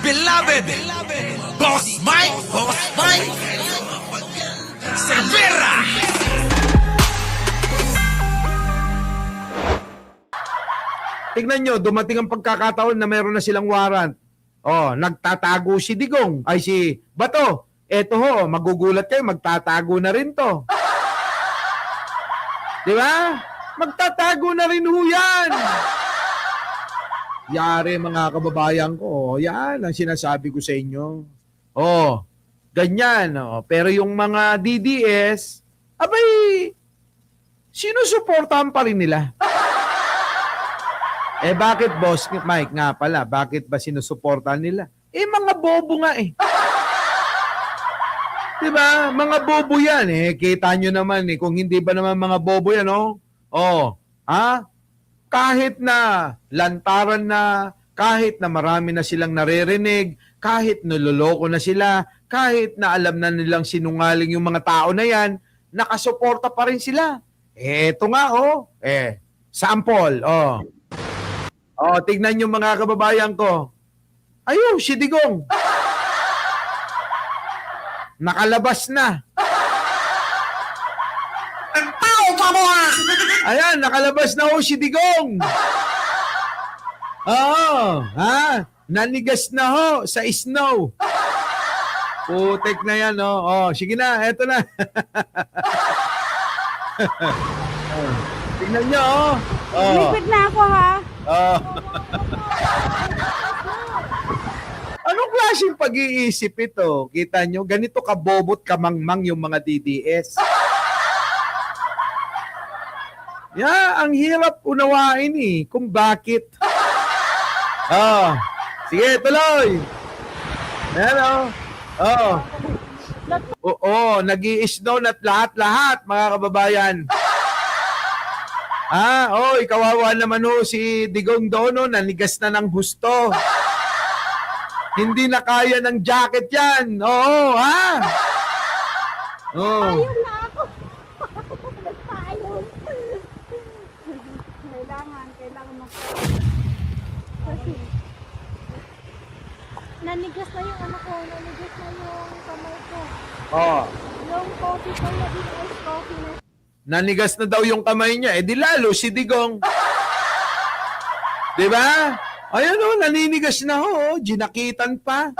beloved Boss Mike Cervera. Tignan nyo, dumating ang pagkakataon na meron na silang warrant. Oh, nagtatago si Digong, ay si Bato. Eto ho, magugulat kayo, magtatago na rin to. Di ba? Magtatago na rin ho yan. Yari mga kababayan ko, yan ang sinasabi ko sa inyo. Oh, ganyan. Oh. Pero yung mga DDS, abay, sinusuportahan pa rin nila. Eh bakit, Boss Mike, nga pala, bakit ba sinusuportahan nila? Eh mga bobo nga eh. Diba? Mga bobo yan eh. Kita nyo naman eh. Kung hindi ba naman mga bobo yan, oh? Oh, ha? Kahit na lantaran na, kahit na marami na silang naririnig, kahit niloloko na sila, kahit na alam na nilang sinungaling yung mga tao na yan, nakasuporta pa rin sila. Eh, eto nga, oh. Eh, sample, oh. Oh, tignan nyo mga kababayan ko. Ayun, si Digong. Nakalabas na. Ayan, nakalabas na ho si Digong. Oo, ha? Nanigas na ho sa snow. Putek na yan, oh. Oh, sige na, eto na. Tignan nyo, oh. Oh. Lipid na ako, ha? Oh. Anong klaseng pag-iisip ito? Kita nyo, ganito kabobot kamangmang yung mga DDS. Ang hirap unawain eh, kung bakit. Oh, sige, tuloy. Ayan o. Oh. Oo, nag-i-snow at lahat-lahat, mga kababayan. Oy, kawawa naman ho si Digong Dono, nanigas na ng husto. Hindi na kaya ng jacket yan. Oo, ha? Oh. Ayun na ako. Nagpayong. Kailangan kasi nanigas na yung ano ko, nanigas na yung kamay ko. Oh. Yung coffee ko, naging ice coffee na. Nanigas na daw yung kamay niya. Eh di lalo si Digong. Di ba? Ayan o, naninigas na ho. Ginakitan pa.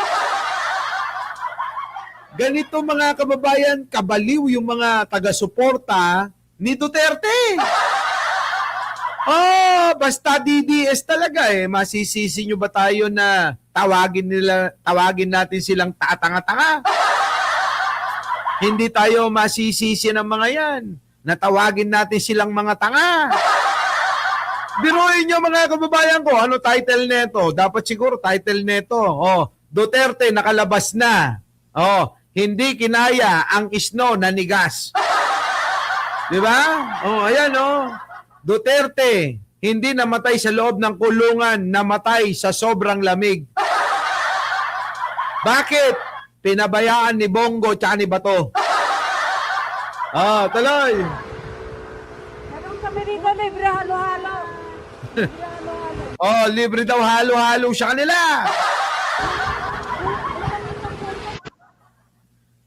Ganito mga kababayan, kabaliw yung mga taga-suporta ni Duterte. Oh, basta DDS talaga eh. Masisisi nyo ba tayo na tawagin natin silang tatanga-tanga? Hindi tayo masisisi ng mga yan. Natawagin natin silang mga tanga. Biruin nyo mga kababayan ko, ano title neto? Dapat siguro title neto. Oh, Duterte nakalabas na. Oh, hindi kinaya ang snow na nigas. Di ba? Oh, ayan oh. Duterte, hindi namatay sa loob ng kulungan, namatay sa sobrang lamig. Bakit? Pinabayaan ni Bongo tsaka ni Bato. Tuloy. Meron kami rito, libre halo-halo. Libre halo-halo. Oh, libre daw halo-halo sa kanila.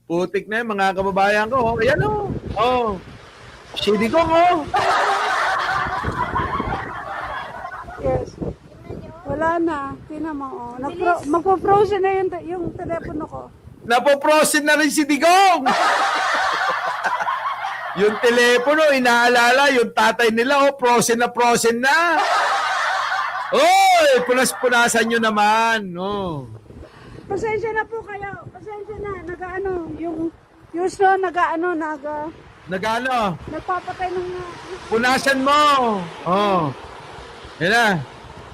Putik na yung mga kababayan ko. Oh, ayan oh. Oh. Si Digong oh. Yes. Wala na. Tingnan mo, oh. Magpo-frozen na yung telepono ko. Napoprosin na rin si Digong. Yung telepono, inaalala, yung tatay nila, oh, frozen na. Oy, punas-punasan nyo naman. Oh. Pasensya na po kayo. Pasensya na. Yung snow, Nagano? nagpapatay ng... Punasan mo. Oh. Yan na.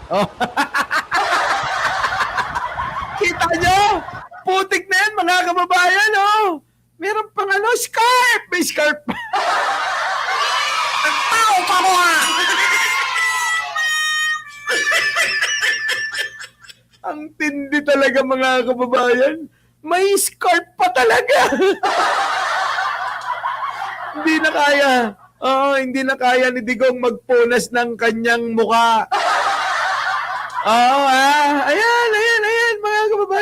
Oh. Kita nyo? Putik na yan, mga kababayan, oh. Meron pang ano, scarf. May scarf. Tao pa mo, ha? Ang tindi talaga, mga kababayan. May scarf pa talaga. Hindi na kaya. Oo, hindi na kaya ni Digong magpunas ng kanyang muka. Oo, ayan, mga kababayan.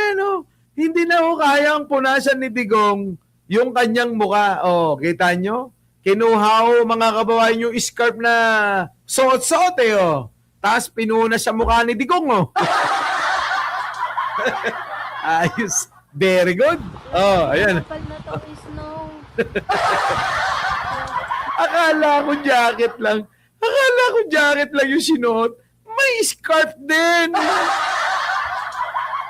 kalayang punasan ni Digong yung kanyang muka. Oh, kita nyo? Kinuha mga kababayan yung scarf na suot-suot eh. Oh. Tapos pinunas sa mukha ni Digong. Oh. Ayos. Very good. Oh, ayan. Kapal na to is no. Akala ko jacket lang. Akala ko jacket lang yung sinuot. May scarf din.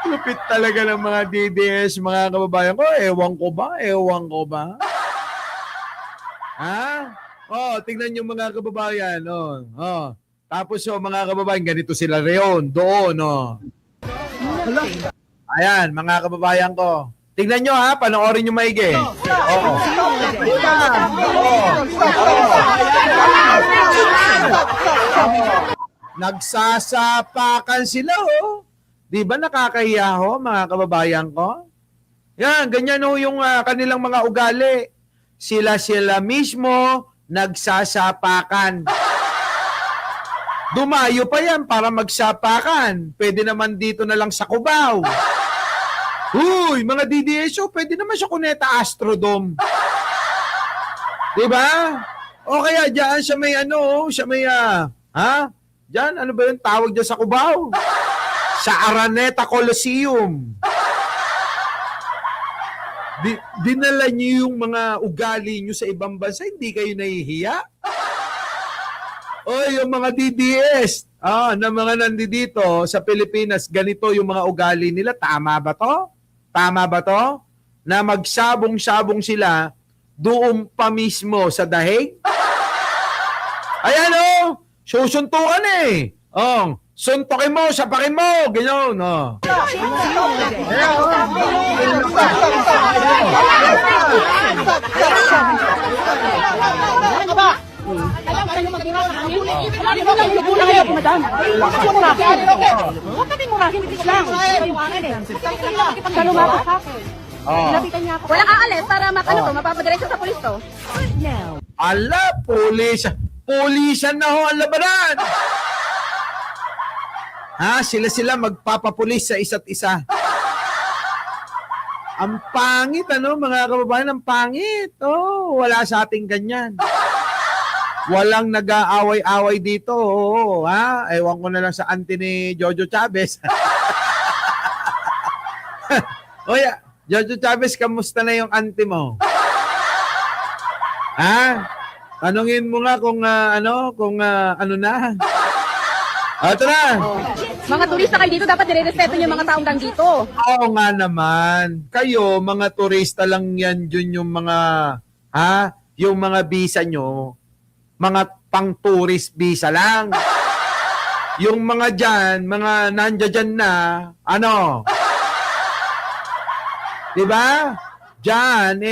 Lupit talaga ng mga DDS, mga kababayan ko. Ewan ko ba? Ewan ko ba? Ha? Oh, tingnan yung mga kababayan. Oh, oh. Tapos yung mga kababayan, ganito sila reyon. Doon, oh. Ayan, mga kababayan ko. Tingnan nyo ha, panoorin nyo maigi. Oo. Nagsasapakan sila, oh. Di ba nakakahiya ho, mga kababayan ko? Yan, ganyan ho yung kanilang mga ugali. Sila mismo nagsasapakan. Dumayo pa yan para magsapakan. Pwede naman dito na lang sa Cubao. Uy, mga DDSO, pwede naman sa Cuneta Astrodome. Di ba? O kaya dyan siya may siya may, Dyan, ano ba yun? Tawag dyan sa Cubao. Sa Araneta Coliseum. Dinala niyo yung mga ugali niyo sa ibang bansa, hindi kayo nahihiya? O yung mga DDS, na mga nandito sa Pilipinas, ganito yung mga ugali nila, tama ba to? Tama ba to? Na magsabong-sabong sila doon pa mismo sa dahig? Ayan o, susuntukan eh. Oh, suntokin mo, sapakin mo, ganyan. Oh. Walang aalis para mapapadiretso sa pulis to. Ala, pulis. Pulisan na ho ang labanan. Sila magpapapulis sa isa't isa. Ang pangit, mga kababayan, ang pangit. Oh, wala sa ating ganyan. Walang nag-aaway-away dito. Oh, ewan ko na lang sa auntie ni Jojo Chavez. Oya, Jojo Chavez, kamusta na yung auntie mo? Tanungin mo nga kung ano na. Ito na. Mga turista kayo dito, dapat nire-respeto niyo yung mga taong dito. Oo nga naman. Kayo, mga turista lang yan, yun yung mga, yung mga visa nyo, mga pang-tourist visa lang. Yung mga dyan, mga nandiyan na, diba? Dyan,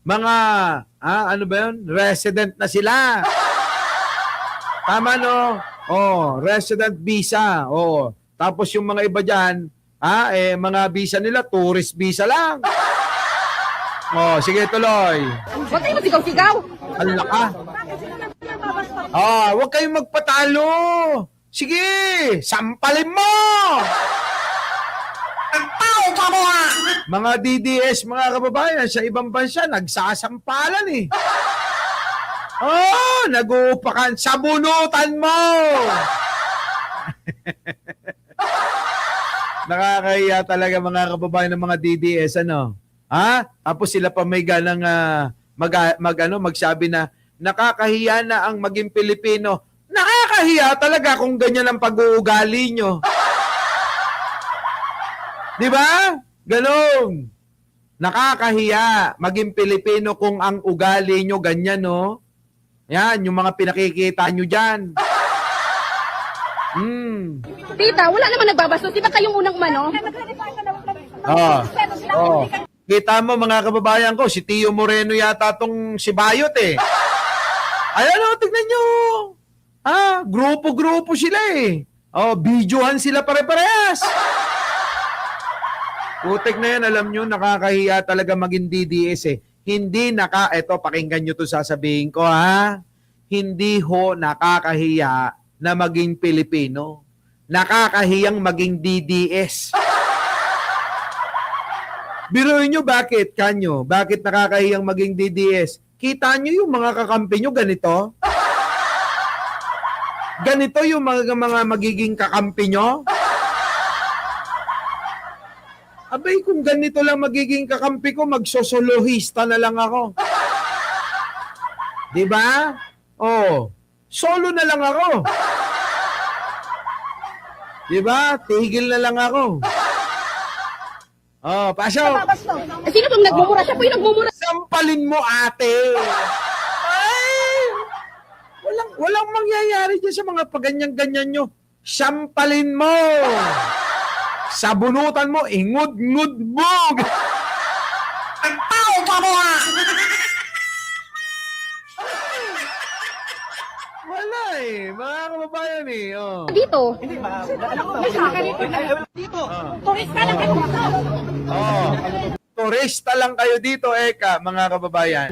mga, ano ba yun? Resident na sila. Tama, no? Oh, resident visa. Oh, tapos yung mga iba diyan, mga visa nila tourist visa lang. Oh, sige tuloy. Huwag kayong sigaw-sigaw. Ala ka. Huwag kayong magpatalo. Sige, sampalin mo. Mga DDS, mga kababayan sa ibang bansa nagsasampalan eh. Nag-uupakan. Sabunutan mo! Nakakahiya talaga mga kababayan ng mga DDS, Tapos sila pa may ganang magsabi na nakakahiya na ang maging Pilipino. Nakakahiya talaga kung ganyan ang pag-uugali nyo. Di ba? Ganun. Nakakahiya maging Pilipino kung ang ugali nyo ganyan, no? Yan, yung mga pinakikita nyo dyan. Tita, wala naman nagbabastos. Di ba kayong unang umano? Kita mo mga kababayan ko, si Tio Moreno yata tong si Bayot eh. Ayan tignan nyo. Grupo-grupo sila eh. Videohan sila pare-parehas. Putik na yan, alam nyo, nakakahiya talaga maging DDS eh. Hindi eto, pakinggan nyo to sasabihin ko Hindi ho nakakahiya na maging Pilipino. Nakakahiyang maging DDS. Biruin nyo bakit, kanyo? Bakit nakakahiyang maging DDS? Kita nyo yung mga kakampi nyo ganito? Ganito yung mga magiging kakampi nyo? Abay, kung ganito lang magiging kakampi ko, magsosolohista na lang ako. Diba? Oh, solo na lang ako. Diba? Tigil na lang ako. Oh, pasok. Sino pong nagmumura? Siya po yung nagmumura. Sampalin mo, ate. Ay! Walang mangyayari dyan sa mga paganyan-ganyan nyo. Sampalin mo. Sabunutan mo, ingud-ngud mo. Ang tao ka mo, ha? Wala eh. Mga kababayan eh. Oh. Dito. Turista lang kayo. Oh. Turista lang kayo dito, Eka, mga kababayan.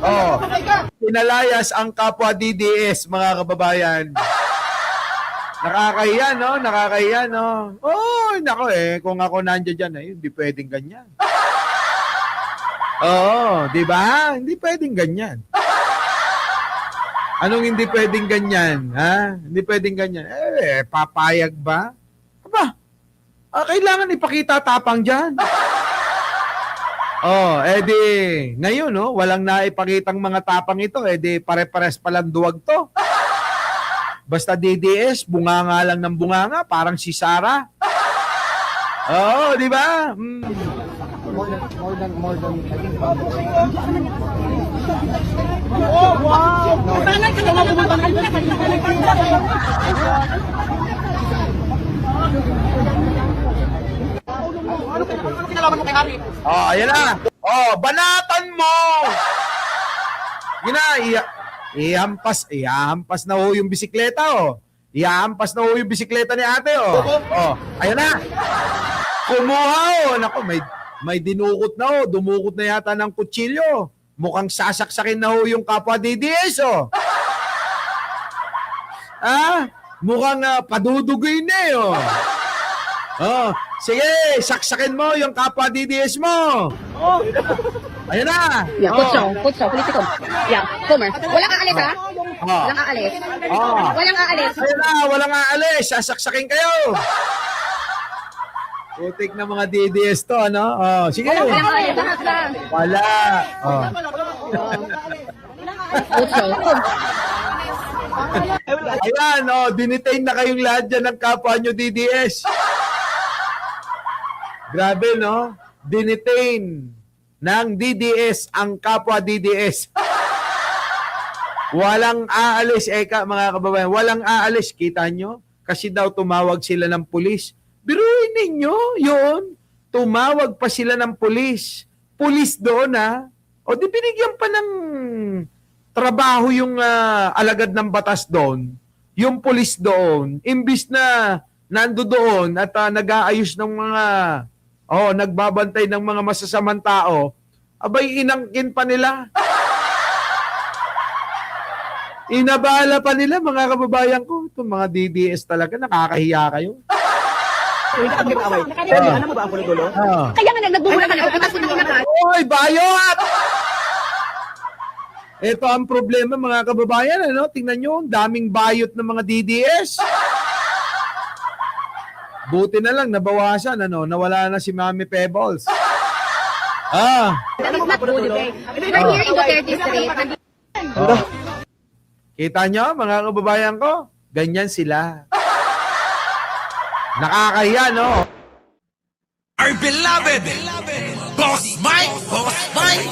Oh. Pinalayas ang kapwa DDS, mga kababayan. Nakakahiya, no? Nakakahiya, no? Oh, nako eh. Kung ako nandiyan dyan, eh, hindi pwedeng ganyan. Oo, di ba? Hindi pwedeng ganyan. Anong hindi pwedeng ganyan? Ha? Hindi pwedeng ganyan. Eh, papayag ba? Aba, kailangan ipakita tapang dyan. Oh, edi, ngayon, no? Walang naipakitang mga tapang ito. Edi, pare-pares palang duwag to. Basta DDS, bunganga lang ng bunganga, parang si Sarah. Oo, di ba? Oh, ayan na. Oh, banatan mo. Yun na, ihampas na ho yung bisikleta, oh. Ihampas na ho yung bisikleta ni ate, oh. Oh, ayan na. Kumuha, oh. Naku, may dinukot na, oh. Dumukot na yata ng kutsilyo. Mukhang sasaksakin na ho yung kapwa DDS, oh. Mukhang padudugoy na, oh. Oh, sige, saksakin mo yung kapwa DDS mo. Oh. Ayan na. Yeah, kutso, politiko. Yeah, Comer. Walang aalis, ha? Oh. Walang aalis. Oh. Walang aalis. Ayan na, walang aalis. Sasaksakin kayo. Putik na mga DDS to, ano? Oh, sige. Walang aalis. Lahat lang. Wala. Oh. Kutso. Ayan, oh, dinitain na kayong lahat dyan ng kapwa nyo DDS. Grabe, no? Dinitain ng DDS ang kapwa DDS. Walang aalis, Eka, mga kababayan. Walang aalis, kita nyo? Kasi daw tumawag sila ng pulis. Biruin ninyo, yun. Tumawag pa sila ng pulis. Pulis doon, ha? O di binigyan pa ng trabaho yung alagad ng batas doon. Yung pulis doon. Imbis na nando doon at nag-aayos ng mga nagbabantay ng mga masasamang tao, abay inangkin pa nila. Inabala pa nila, mga kababayan ko. Itong mga DDS talaga, nakakahiya kayo. Ano mo ba ang pulo-dulo? Kaya nga nagbubula ka na. Oy, bayot! Ito ang problema, mga kababayan. Ano? Tingnan nyo, ang daming bayot ng mga DDS. Buti na lang, nabawasan. Ano? Nawala na si Mami Pebbles. That is not good, okay? We're here in Duterte Street. Kita nyo, mga kababayan ko? Ganyan sila. Nakakahiya, no? Our beloved Boss Mike! Boss Mike!